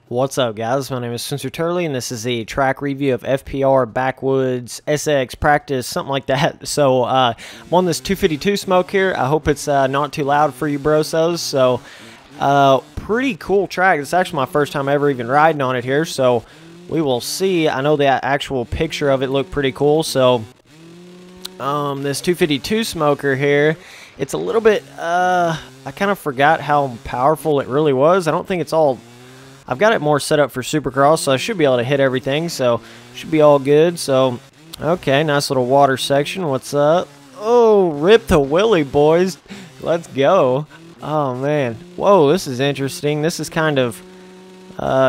What's up, guys? My name is Spencer Turley, and this is the track review of FPR Backwoods SX Practice, something like that. So, I'm on this 252 smoke here. I hope it's not too loud for you brosos. So, pretty cool track. It's actually my first time ever even riding on it here, so we will see. I know the actual picture of it looked pretty cool. So, this 252 smoker here, it's a little bit, I kind of forgot how powerful it really was. I don't think it's all... I've got it more set up for Supercross, so I should be able to hit everything, so should be all good. So, okay, nice little water section. What's up? Oh, rip the willy, boys. Let's go. Oh, man. Whoa, this is interesting. This is kind of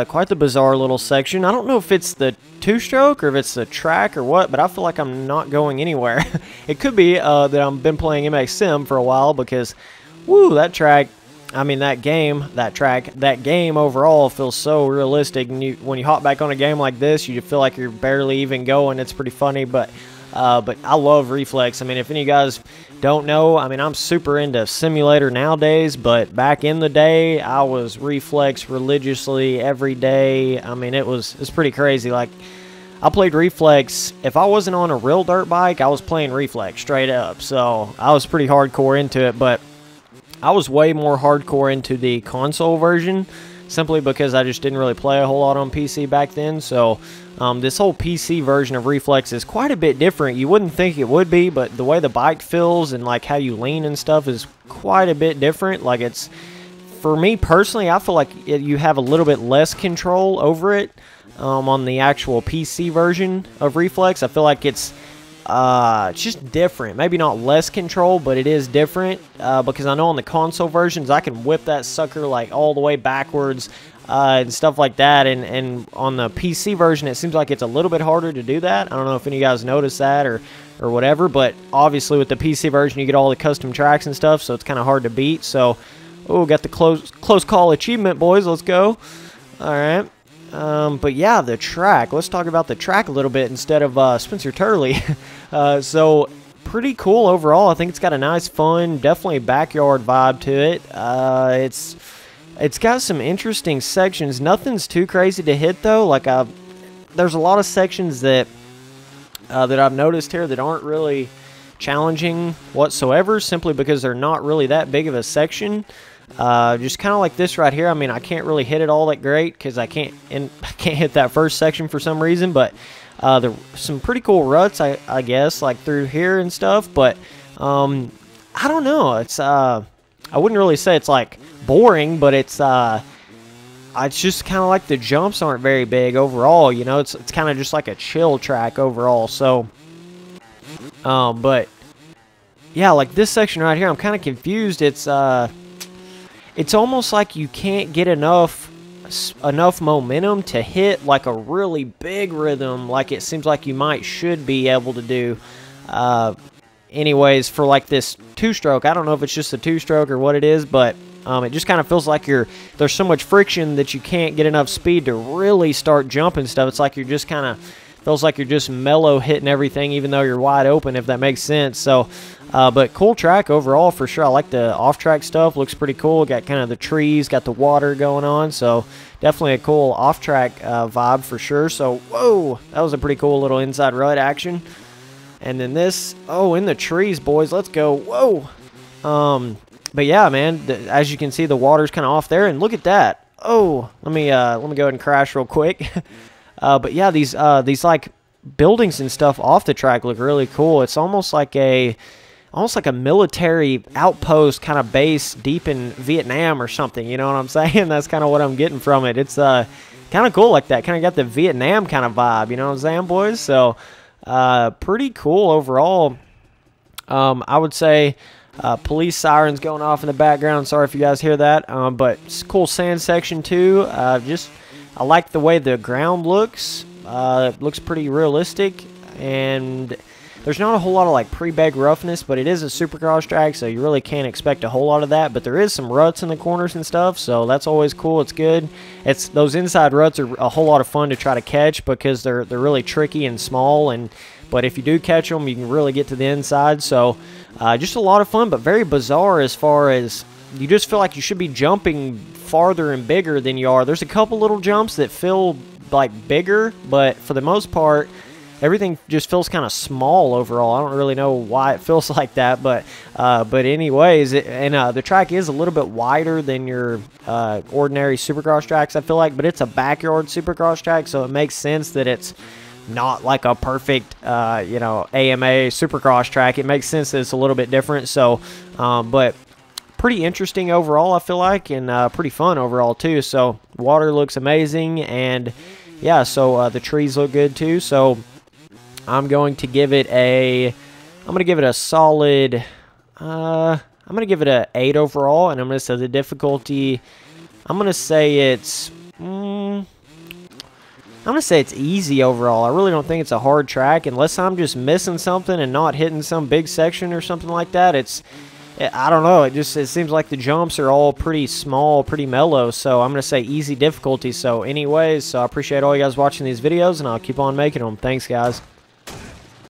quite the bizarre little section. I don't know if it's the two-stroke or if it's the track or what, but I feel like I'm not going anywhere. It could be that I've been playing MX Sim for a while because, woo, that track... I mean, that game overall feels so realistic. And when you hop back on a game like this, you feel like you're barely even going. It's pretty funny, but I love Reflex. I mean, if any of you guys don't know, I mean, I'm super into simulator nowadays, but back in the day, I was Reflex religiously every day. I mean, it's pretty crazy. Like, I played Reflex. If I wasn't on a real dirt bike, I was playing Reflex straight up. So I was pretty hardcore into it, but I was way more hardcore into the console version simply because I just didn't really play a whole lot on PC back then. So this whole PC version of Reflex is quite a bit different. You wouldn't think it would be, but the way the bike feels and like how you lean and stuff is quite a bit different. Like, it's, for me personally, I feel like you have a little bit less control over it on the actual PC version of Reflex. I feel like it's just different. Maybe not less control, but it is different because I know on the console versions I can whip that sucker like all the way backwards and stuff like that, and on the PC version it seems like it's a little bit harder to do that. I don't know if any of you guys noticed that or whatever, but obviously with the PC version you get all the custom tracks and stuff, so it's kind of hard to beat. So, oh, got the close call achievement, boys. Let's go. Alright. But yeah, the track. Let's talk about the track a little bit instead of Spencer Turley. So, pretty cool overall. I think it's got a nice, fun, definitely backyard vibe to it. It's got some interesting sections. Nothing's too crazy to hit though. Like, there's a lot of sections that I've noticed here that aren't really challenging whatsoever, simply because they're not really that big of a section. Just kind of like this right here. I mean, I can't really hit it all that great because I can't hit that first section for some reason, but there are some pretty cool ruts, I guess, like through here and stuff. But I don't know. It's I wouldn't really say it's like boring, but it's just kind of like the jumps aren't very big overall. You know, it's kind of just like a chill track overall. So, but yeah, like this section right here, I'm kind of confused. It's almost like you can't get enough momentum to hit like a really big rhythm like it seems like you should be able to do anyways for like this two-stroke. I don't know if it's just a two-stroke or what it is, but it just kind of feels like there's so much friction that you can't get enough speed to really start jumping stuff. It's like you're just kind of feels like you're just mellow hitting everything even though you're wide open, if that makes sense. So but cool track overall for sure. I like the off-track stuff. Looks pretty cool. Got kind of the trees, got the water going on. So definitely a cool off-track vibe for sure. So, whoa, that was a pretty cool little inside rut action. And then this, oh, in the trees, boys. Let's go. Whoa. But yeah, man, as you can see, the water's kind of off there. And look at that. Oh, let me go ahead and crash real quick. But yeah, these like buildings and stuff off the track look really cool. It's almost like a military outpost kind of base deep in Vietnam or something, you know what I'm saying? That's kind of what I'm getting from it. It's kind of cool like that. Kind of got the Vietnam kind of vibe, you know what I'm saying, boys? So, pretty cool overall. I would say police sirens going off in the background. Sorry if you guys hear that. But it's a cool sand section too. I like the way the ground looks. It looks pretty realistic, and there's not a whole lot of like pre-bag roughness, but it is a Supercross track, so you really can't expect a whole lot of that. But there is some ruts in the corners and stuff, so that's always cool. It's good. Those inside ruts are a whole lot of fun to try to catch because they're really tricky and small, but if you do catch them, you can really get to the inside. So just a lot of fun, but very bizarre as far as you just feel like you should be jumping farther and bigger than you are. There's a couple little jumps that feel like bigger, but for the most part, everything just feels kind of small overall. I don't really know why it feels like that, but anyways, the track is a little bit wider than your ordinary Supercross tracks, I feel like, but it's a backyard Supercross track, so it makes sense that it's not like a perfect, you know, AMA Supercross track. It makes sense that it's a little bit different. So, but pretty interesting overall, I feel like, and pretty fun overall too. So water looks amazing, and yeah, so the trees look good too. So I'm going to give it a solid, I'm going to give it a 8 overall, and I'm going to say the difficulty, I'm going to say it's, I'm going to say it's easy overall. I really don't think it's a hard track, unless I'm just missing something and not hitting some big section or something like that. I don't know, it seems like the jumps are all pretty small, pretty mellow, so I'm going to say easy difficulty. So anyways, so I appreciate all you guys watching these videos, and I'll keep on making them. Thanks, guys.